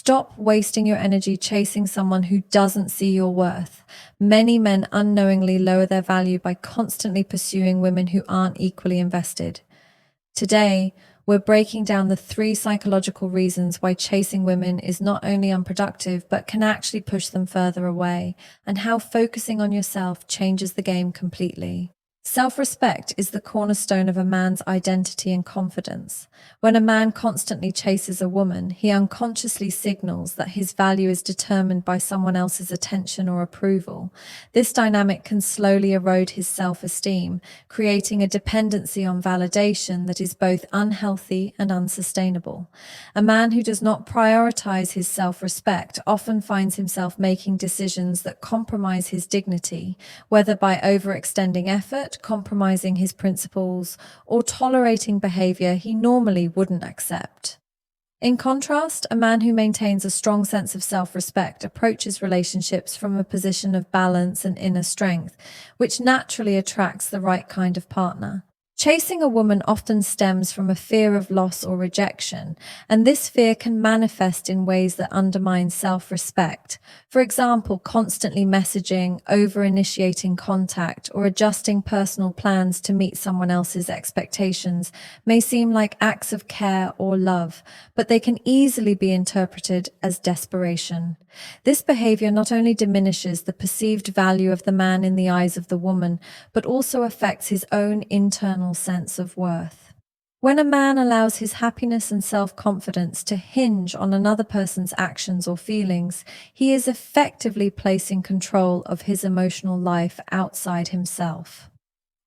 Stop wasting your energy chasing someone who doesn't see your worth. Many men unknowingly lower their value by constantly pursuing women who aren't equally invested. Today, we're breaking down the 3 psychological reasons why chasing women is not only unproductive, but can actually push them further away, and how focusing on yourself changes the game completely. Self-respect is the cornerstone of a man's identity and confidence. When a man constantly chases a woman, he unconsciously signals that his value is determined by someone else's attention or approval. This dynamic can slowly erode his self-esteem, creating a dependency on validation that is both unhealthy and unsustainable. A man who does not prioritize his self-respect often finds himself making decisions that compromise his dignity, whether by overextending effort, compromising his principles, or tolerating behavior he normally wouldn't accept. In contrast, a man who maintains a strong sense of self-respect approaches relationships from a position of balance and inner strength, which naturally attracts the right kind of partner. Chasing a woman often stems from a fear of loss or rejection, and this fear can manifest in ways that undermine self-respect. For example, constantly messaging, over-initiating contact, or adjusting personal plans to meet someone else's expectations may seem like acts of care or love, but they can easily be interpreted as desperation. This behavior not only diminishes the perceived value of the man in the eyes of the woman, but also affects his own internal sense of worth. When a man allows his happiness and self-confidence to hinge on another person's actions or feelings, he is effectively placing control of his emotional life outside himself.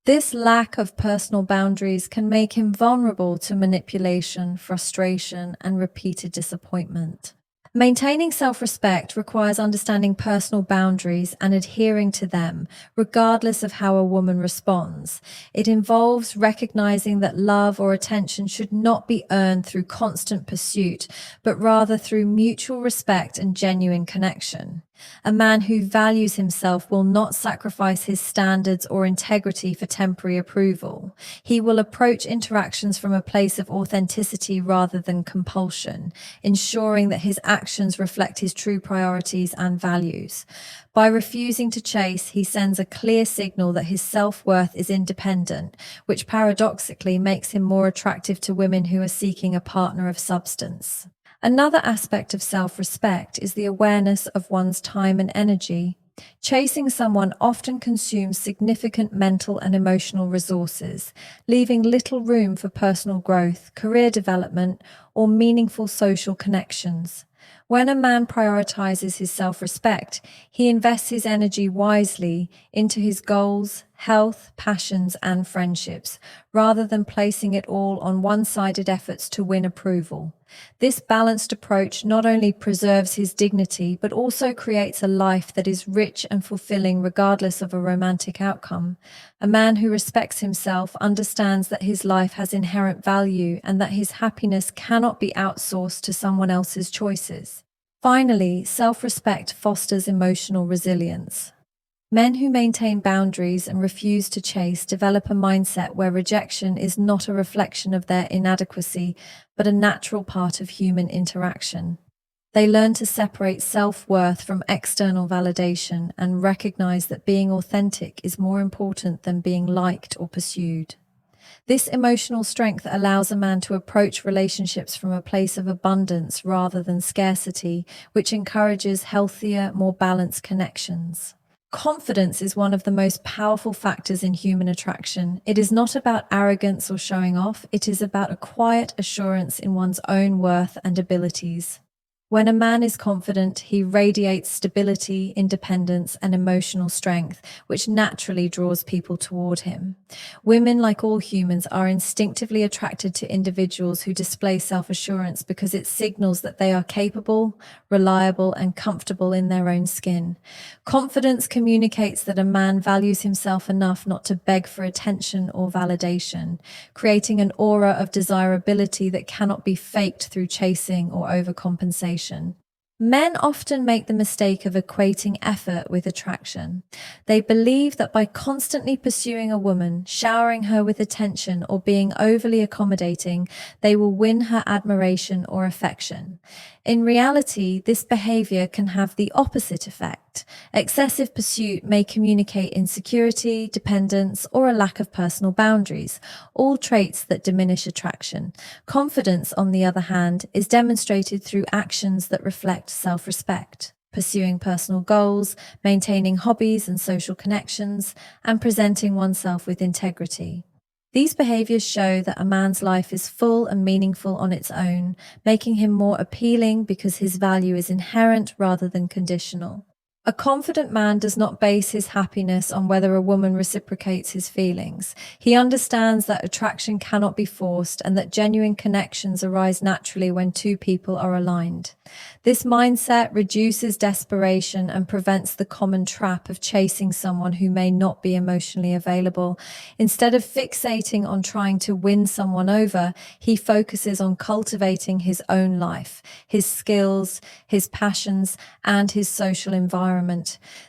This lack of personal boundaries can make him vulnerable to manipulation, frustration, and repeated disappointment. Maintaining self-respect requires understanding personal boundaries and adhering to them, regardless of how a woman responds. It involves recognizing that love or attention should not be earned through constant pursuit, but rather through mutual respect and genuine connection. A man who values himself will not sacrifice his standards or integrity for temporary approval. He will approach interactions from a place of authenticity rather than compulsion, ensuring that his actions reflect his true priorities and values. By refusing to chase, he sends a clear signal that his self-worth is independent, which paradoxically makes him more attractive to women who are seeking a partner of substance. Another aspect of self-respect is the awareness of one's time and energy. Chasing someone often consumes significant mental and emotional resources, leaving little room for personal growth, career development, or meaningful social connections. When a man prioritizes his self-respect, he invests his energy wisely into his goals, health, passions, and friendships, rather than placing it all on one-sided efforts to win approval. This balanced approach not only preserves his dignity, but also creates a life that is rich and fulfilling regardless of a romantic outcome. A man who respects himself understands that his life has inherent value and that his happiness cannot be outsourced to someone else's choices. Finally, self-respect fosters emotional resilience. Men who maintain boundaries and refuse to chase develop a mindset where rejection is not a reflection of their inadequacy, but a natural part of human interaction. They learn to separate self-worth from external validation and recognize that being authentic is more important than being liked or pursued. This emotional strength allows a man to approach relationships from a place of abundance rather than scarcity, which encourages healthier, more balanced connections. Confidence is one of the most powerful factors in human attraction. It is not about arrogance or showing off. It is about a quiet assurance in one's own worth and abilities. When a man is confident, he radiates stability, independence, and emotional strength, which naturally draws people toward him. Women, like all humans, are instinctively attracted to individuals who display self-assurance because it signals that they are capable, reliable, and comfortable in their own skin. Confidence communicates that a man values himself enough not to beg for attention or validation, creating an aura of desirability that cannot be faked through chasing or overcompensation. Men often make the mistake of equating effort with attraction. They believe that by constantly pursuing a woman, showering her with attention, or being overly accommodating, they will win her admiration or affection. In reality, this behavior can have the opposite effect. Excessive pursuit may communicate insecurity, dependence, or a lack of personal boundaries, all traits that diminish attraction. Confidence, on the other hand, is demonstrated through actions that reflect self-respect. Pursuing personal goals, maintaining hobbies and social connections, and presenting oneself with integrity. These behaviors show that a man's life is full and meaningful on its own, making him more appealing because his value is inherent rather than conditional. A confident man does not base his happiness on whether a woman reciprocates his feelings. He understands that attraction cannot be forced and that genuine connections arise naturally when two people are aligned. This mindset reduces desperation and prevents the common trap of chasing someone who may not be emotionally available. Instead of fixating on trying to win someone over, he focuses on cultivating his own life, his skills, his passions, and his social environment.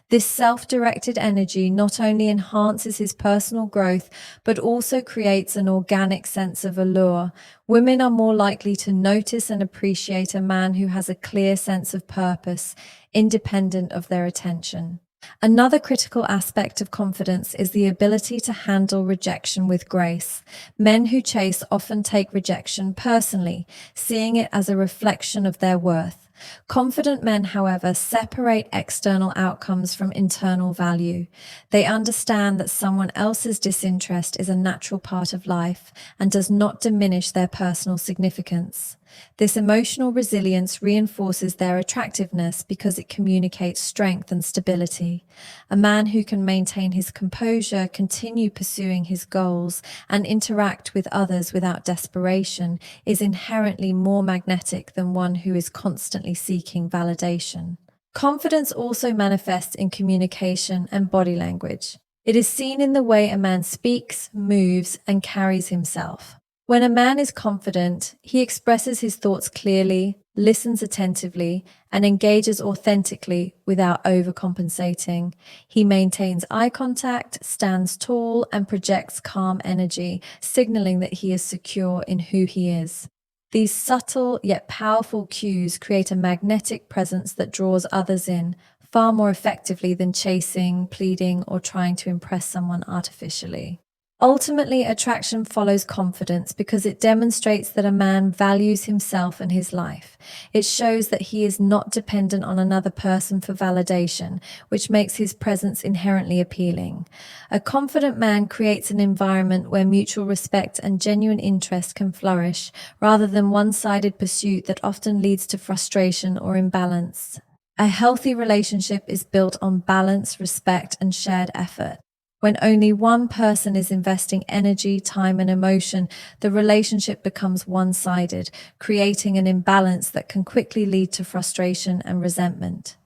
This self-directed energy not only enhances his personal growth, but also creates an organic sense of allure. Women are more likely to notice and appreciate a man who has a clear sense of purpose, independent of their attention. Another critical aspect of confidence is the ability to handle rejection with grace. Men who chase often take rejection personally, seeing it as a reflection of their worth. Confident men, however, separate external outcomes from internal value. They understand that someone else's disinterest is a natural part of life and does not diminish their personal significance. This emotional resilience reinforces their attractiveness because it communicates strength and stability. A man who can maintain his composure, continue pursuing his goals, and interact with others without desperation is inherently more magnetic than one who is constantly seeking validation. Confidence also manifests in communication and body language. It is seen in the way a man speaks, moves, and carries himself. When a man is confident, he expresses his thoughts clearly, listens attentively, and engages authentically without overcompensating. He maintains eye contact, stands tall, and projects calm energy, signaling that he is secure in who he is. These subtle yet powerful cues create a magnetic presence that draws others in far more effectively than chasing, pleading, or trying to impress someone artificially. Ultimately, attraction follows confidence because it demonstrates that a man values himself and his life. It shows that he is not dependent on another person for validation, which makes his presence inherently appealing. A confident man creates an environment where mutual respect and genuine interest can flourish, rather than one-sided pursuit that often leads to frustration or imbalance. A healthy relationship is built on balance, respect, and shared effort. When only one person is investing energy, time, and emotion, the relationship becomes one-sided, creating an imbalance that can quickly lead to frustration and resentment.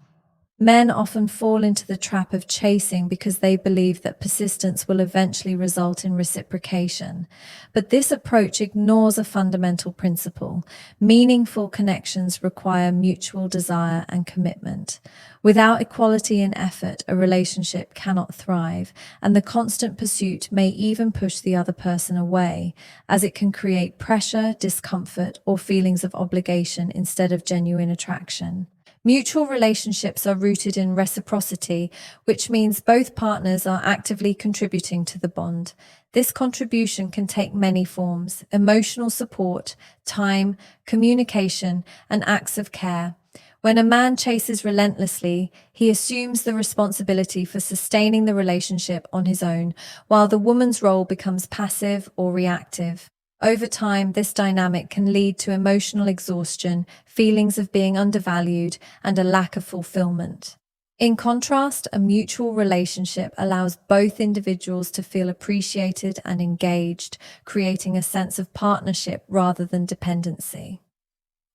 Men often fall into the trap of chasing because they believe that persistence will eventually result in reciprocation. But this approach ignores a fundamental principle. Meaningful connections require mutual desire and commitment. Without equality in effort, a relationship cannot thrive, and the constant pursuit may even push the other person away, as it can create pressure, discomfort, or feelings of obligation instead of genuine attraction. Mutual relationships are rooted in reciprocity, which means both partners are actively contributing to the bond. This contribution can take many forms: emotional support, time, communication, and acts of care. When a man chases relentlessly, he assumes the responsibility for sustaining the relationship on his own, while the woman's role becomes passive or reactive. Over time, this dynamic can lead to emotional exhaustion, feelings of being undervalued, and a lack of fulfillment. In contrast, a mutual relationship allows both individuals to feel appreciated and engaged, creating a sense of partnership rather than dependency.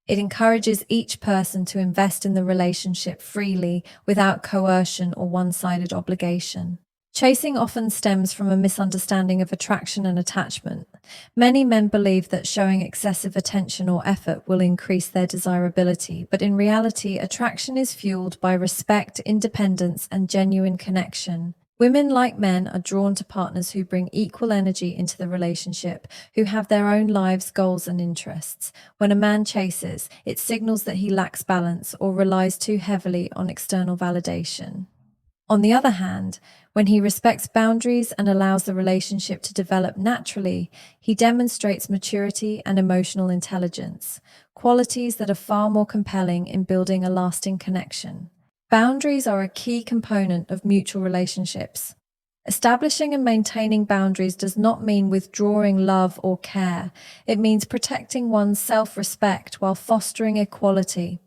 It encourages each person to invest in the relationship freely, without coercion or one-sided obligation. Chasing often stems from a misunderstanding of attraction and attachment. Many men believe that showing excessive attention or effort will increase their desirability, but in reality, attraction is fueled by respect, independence, and genuine connection. Women, like men, are drawn to partners who bring equal energy into the relationship, who have their own lives, goals, and interests. When a man chases, it signals that he lacks balance or relies too heavily on external validation. On the other hand, when he respects boundaries and allows the relationship to develop naturally, he demonstrates maturity and emotional intelligence, qualities that are far more compelling in building a lasting connection. Boundaries are a key component of mutual relationships. Establishing and maintaining boundaries does not mean withdrawing love or care. It means protecting one's self-respect while fostering equality.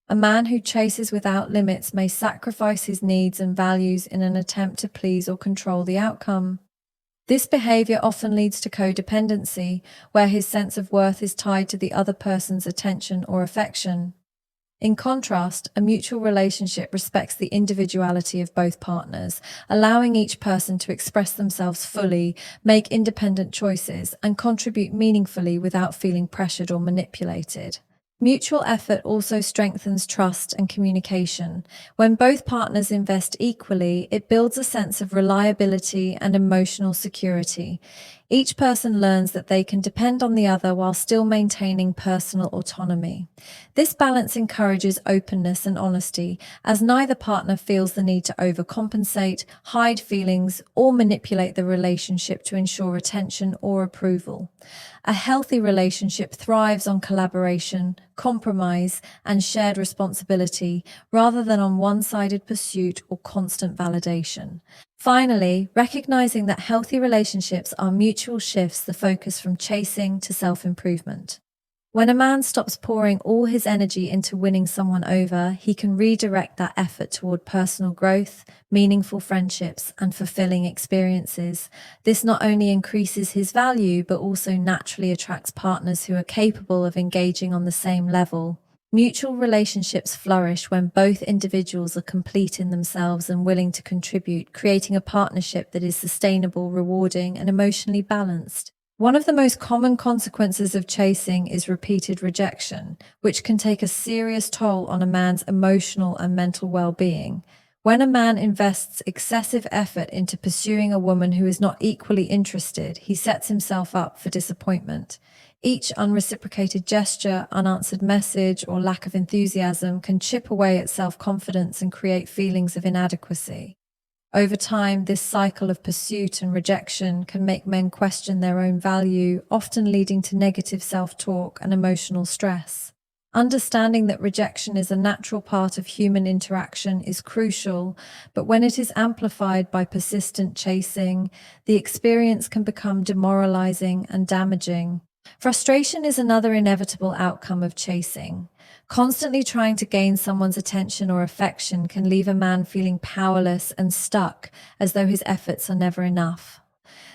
A man who chases without limits may sacrifice his needs and values in an attempt to please or control the outcome. This behavior often leads to codependency, where his sense of worth is tied to the other person's attention or affection. In contrast, a mutual relationship respects the individuality of both partners, allowing each person to express themselves fully, make independent choices, and contribute meaningfully without feeling pressured or manipulated. Mutual effort also strengthens trust and communication. When both partners invest equally, it builds a sense of reliability and emotional security. Each person learns that they can depend on the other while still maintaining personal autonomy. This balance encourages openness and honesty, as neither partner feels the need to overcompensate, hide feelings, or manipulate the relationship to ensure attention or approval. A healthy relationship thrives on collaboration, compromise, and shared responsibility, rather than on one-sided pursuit or constant validation. Finally, recognizing that healthy relationships are mutual shifts the focus from chasing to self-improvement. When a man stops pouring all his energy into winning someone over, he can redirect that effort toward personal growth, meaningful friendships, and fulfilling experiences. This not only increases his value, but also naturally attracts partners who are capable of engaging on the same level. Mutual relationships flourish when both individuals are complete in themselves and willing to contribute, creating a partnership that is sustainable, rewarding, and emotionally balanced. One of the most common consequences of chasing is repeated rejection, which can take a serious toll on a man's emotional and mental well-being. When a man invests excessive effort into pursuing a woman who is not equally interested, he sets himself up for disappointment. Each unreciprocated gesture, unanswered message, or lack of enthusiasm can chip away at self-confidence and create feelings of inadequacy. Over time, this cycle of pursuit and rejection can make men question their own value, often leading to negative self-talk and emotional stress. Understanding that rejection is a natural part of human interaction is crucial, but when it is amplified by persistent chasing, the experience can become demoralizing and damaging. Frustration is another inevitable outcome of chasing. Constantly trying to gain someone's attention or affection can leave a man feeling powerless and stuck, as though his efforts are never enough.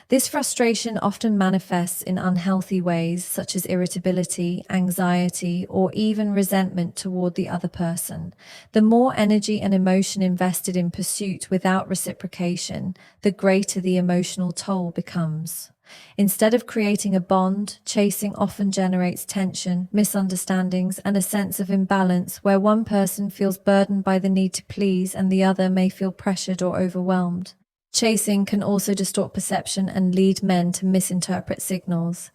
This frustration often manifests in unhealthy ways, such as irritability, anxiety, or even resentment toward the other person. The more energy and emotion invested in pursuit without reciprocation, the greater the emotional toll becomes. Instead of creating a bond, chasing often generates tension, misunderstandings, and a sense of imbalance where one person feels burdened by the need to please and the other may feel pressured or overwhelmed. Chasing can also distort perception and lead men to misinterpret signals.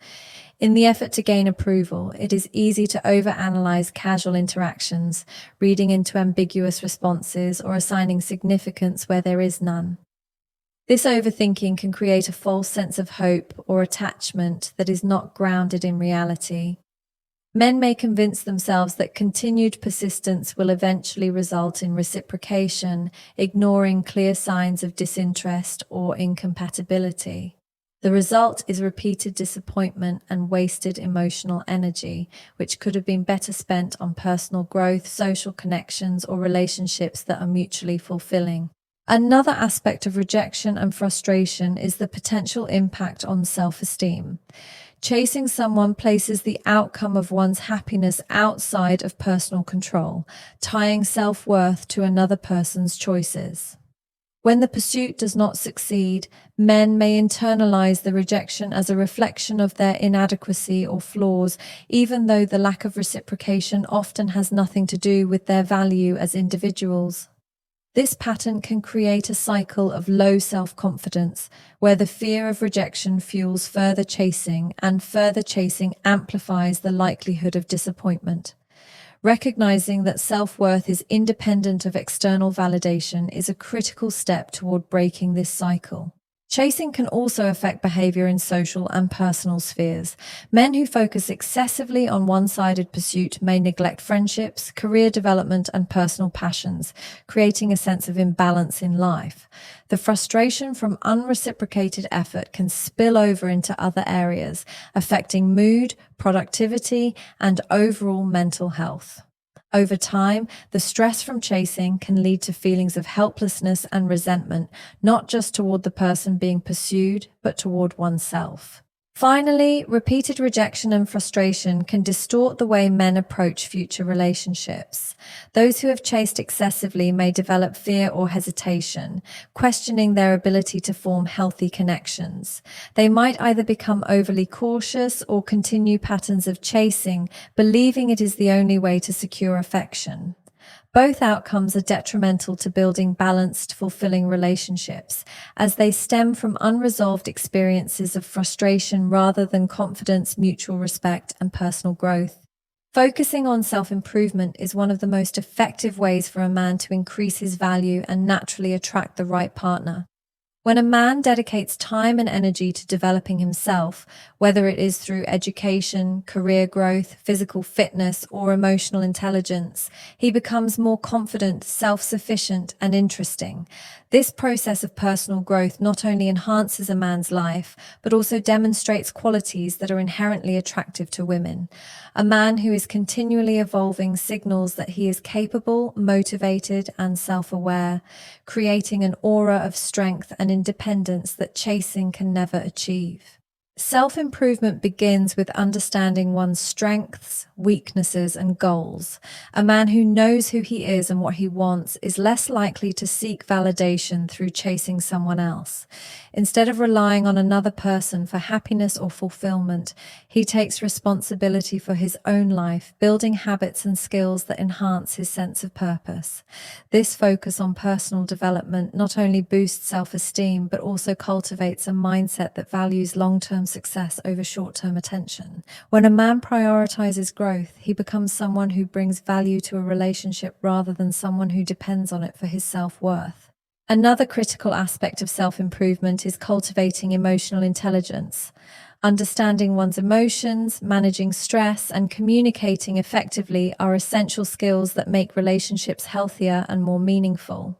In the effort to gain approval, it is easy to overanalyze casual interactions, reading into ambiguous responses or assigning significance where there is none. This overthinking can create a false sense of hope or attachment that is not grounded in reality. Men may convince themselves that continued persistence will eventually result in reciprocation, ignoring clear signs of disinterest or incompatibility. The result is repeated disappointment and wasted emotional energy, which could have been better spent on personal growth, social connections, or relationships that are mutually fulfilling. Another aspect of rejection and frustration is the potential impact on self-esteem. Chasing someone places the outcome of one's happiness outside of personal control, tying self-worth to another person's choices. When the pursuit does not succeed, men may internalize the rejection as a reflection of their inadequacy or flaws, even though the lack of reciprocation often has nothing to do with their value as individuals. This pattern can create a cycle of low self-confidence, where the fear of rejection fuels further chasing, and further chasing amplifies the likelihood of disappointment. Recognizing that self-worth is independent of external validation is a critical step toward breaking this cycle. Chasing can also affect behavior in social and personal spheres. Men who focus excessively on one-sided pursuit may neglect friendships, career development, and personal passions, creating a sense of imbalance in life. The frustration from unreciprocated effort can spill over into other areas, affecting mood, productivity, and overall mental health. Over time, the stress from chasing can lead to feelings of helplessness and resentment, not just toward the person being pursued, but toward oneself. Finally, repeated rejection and frustration can distort the way men approach future relationships. Those who have chased excessively may develop fear or hesitation, questioning their ability to form healthy connections. They might either become overly cautious or continue patterns of chasing, believing it is the only way to secure affection. Both outcomes are detrimental to building balanced, fulfilling relationships, as they stem from unresolved experiences of frustration rather than confidence, mutual respect, and personal growth. Focusing on self-improvement is one of the most effective ways for a man to increase his value and naturally attract the right partner. When a man dedicates time and energy to developing himself, whether it is through education, career growth, physical fitness, or emotional intelligence, he becomes more confident, self-sufficient, and interesting. This process of personal growth not only enhances a man's life, but also demonstrates qualities that are inherently attractive to women. A man who is continually evolving signals that he is capable, motivated, and self-aware, creating an aura of strength and independence that chasing can never achieve. Self-improvement begins with understanding one's strengths, weaknesses, and goals. A man who knows who he is and what he wants is less likely to seek validation through chasing someone else. Instead of relying on another person for happiness or fulfillment, he takes responsibility for his own life, building habits and skills that enhance his sense of purpose. This focus on personal development not only boosts self-esteem, but also cultivates a mindset that values long-term success over short-term attention. When a man prioritizes growth, he becomes someone who brings value to a relationship rather than someone who depends on it for his self-worth. Another critical aspect of self-improvement is cultivating emotional intelligence. Understanding one's emotions, managing stress, and communicating effectively are essential skills that make relationships healthier and more meaningful.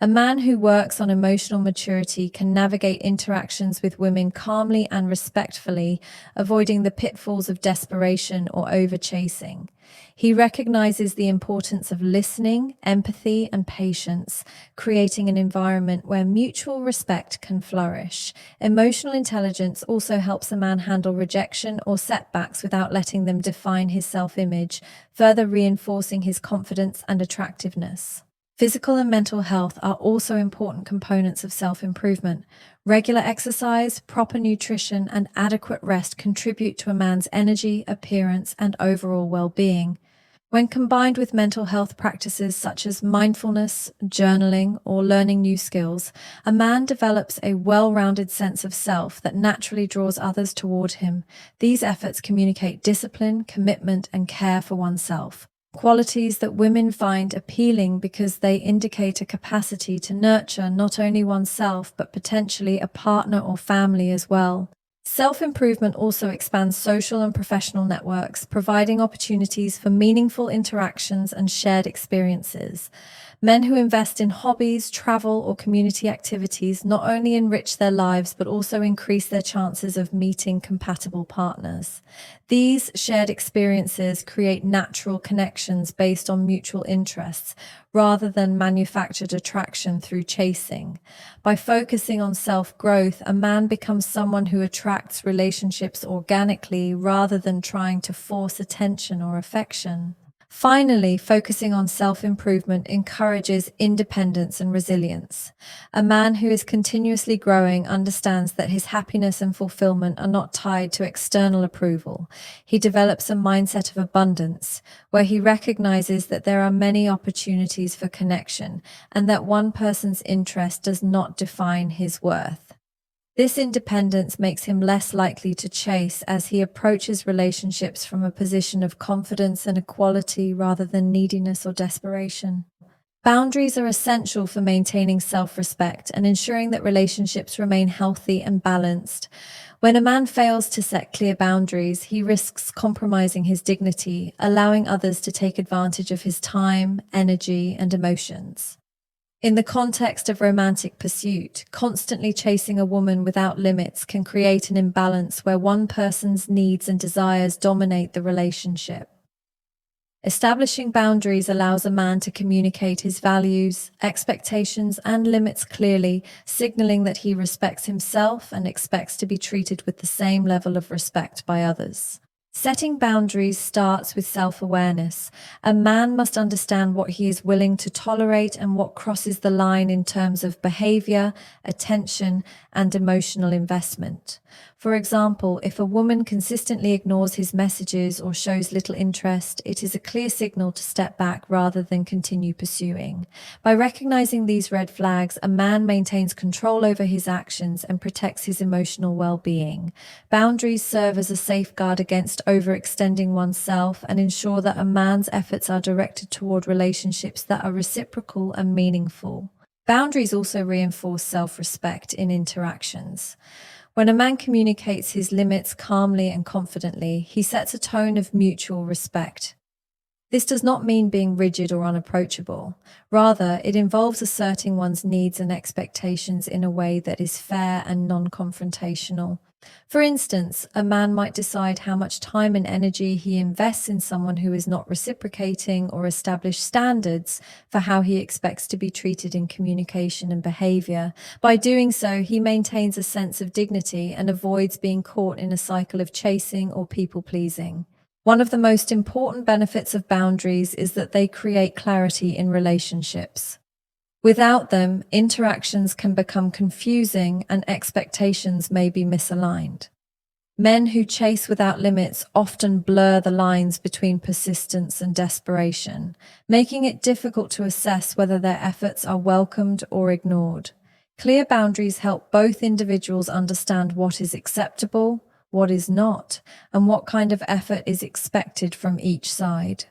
A man who works on emotional maturity can navigate interactions with women calmly and respectfully, avoiding the pitfalls of desperation or over-chasing. He recognizes the importance of listening, empathy, and patience, creating an environment where mutual respect can flourish. Emotional intelligence also helps a man handle rejection or setbacks without letting them define his self-image, further reinforcing his confidence and attractiveness. Physical and mental health are also important components of self-improvement. Regular exercise, proper nutrition, and adequate rest contribute to a man's energy, appearance, and overall well-being. When combined with mental health practices such as mindfulness, journaling, or learning new skills, a man develops a well-rounded sense of self that naturally draws others toward him. These efforts communicate discipline, commitment, and care for oneself. Qualities that women find appealing because they indicate a capacity to nurture not only oneself but potentially a partner or family as well. Self-improvement also expands social and professional networks, providing opportunities for meaningful interactions and shared experiences. Men who invest in hobbies, travel, or community activities not only enrich their lives but also increase their chances of meeting compatible partners. These shared experiences create natural connections based on mutual interests, rather than manufactured attraction through chasing. By focusing on self-growth, a man becomes someone who attracts relationships organically rather than trying to force attention or affection. Finally, focusing on self-improvement encourages independence and resilience. A man who is continuously growing understands that his happiness and fulfillment are not tied to external approval. He develops a mindset of abundance, where he recognizes that there are many opportunities for connection and that one person's interest does not define his worth. This independence makes him less likely to chase as he approaches relationships from a position of confidence and equality rather than neediness or desperation. Boundaries are essential for maintaining self-respect and ensuring that relationships remain healthy and balanced. When a man fails to set clear boundaries, he risks compromising his dignity, allowing others to take advantage of his time, energy, and emotions. In the context of romantic pursuit, constantly chasing a woman without limits can create an imbalance where one person's needs and desires dominate the relationship. Establishing boundaries allows a man to communicate his values, expectations, and limits clearly, signaling that he respects himself and expects to be treated with the same level of respect by others. Setting boundaries starts with self-awareness. A man must understand what he is willing to tolerate and what crosses the line in terms of behavior, attention, and emotional investment. For example, if a woman consistently ignores his messages or shows little interest, it is a clear signal to step back rather than continue pursuing. By recognizing these red flags, a man maintains control over his actions and protects his emotional well-being. Boundaries serve as a safeguard against overextending oneself and ensure that a man's efforts are directed toward relationships that are reciprocal and meaningful. Boundaries also reinforce self-respect in interactions. When a man communicates his limits calmly and confidently, he sets a tone of mutual respect. This does not mean being rigid or unapproachable. Rather, it involves asserting one's needs and expectations in a way that is fair and non-confrontational. For instance, a man might decide how much time and energy he invests in someone who is not reciprocating or establish standards for how he expects to be treated in communication and behavior. By doing so, he maintains a sense of dignity and avoids being caught in a cycle of chasing or people-pleasing. One of the most important benefits of boundaries is that they create clarity in relationships. Without them, interactions can become confusing and expectations may be misaligned. Men who chase without limits often blur the lines between persistence and desperation, making it difficult to assess whether their efforts are welcomed or ignored. Clear boundaries help both individuals understand what is acceptable, what is not, and what kind of effort is expected from each side.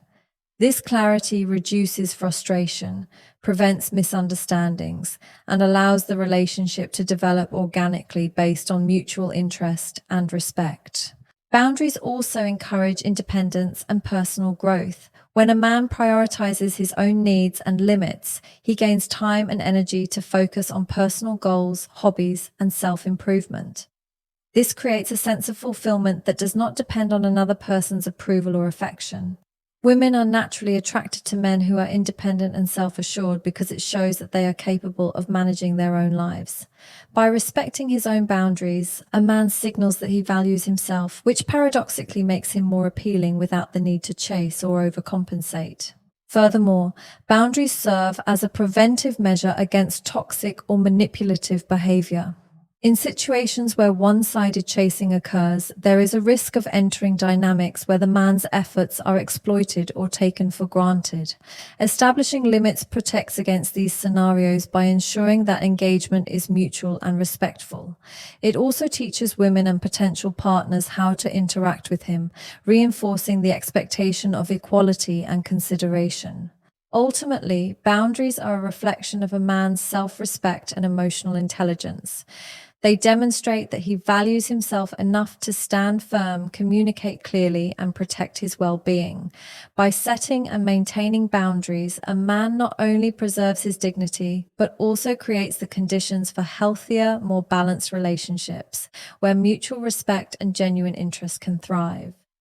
This clarity reduces frustration, prevents misunderstandings, and allows the relationship to develop organically based on mutual interest and respect. Boundaries also encourage independence and personal growth. When a man prioritizes his own needs and limits, he gains time and energy to focus on personal goals, hobbies, and self-improvement. This creates a sense of fulfillment that does not depend on another person's approval or affection. Women are naturally attracted to men who are independent and self-assured because it shows that they are capable of managing their own lives. By respecting his own boundaries, a man signals that he values himself, which paradoxically makes him more appealing without the need to chase or overcompensate. Furthermore, boundaries serve as a preventive measure against toxic or manipulative behavior. In situations where one-sided chasing occurs, there is a risk of entering dynamics where the man's efforts are exploited or taken for granted. Establishing limits protects against these scenarios by ensuring that engagement is mutual and respectful. It also teaches women and potential partners how to interact with him, reinforcing the expectation of equality and consideration. Ultimately, boundaries are a reflection of a man's self-respect and emotional intelligence. They demonstrate that he values himself enough to stand firm, communicate clearly, and protect his well-being. By setting and maintaining boundaries, a man not only preserves his dignity, but also creates the conditions for healthier, more balanced relationships, where mutual respect and genuine interest can thrive.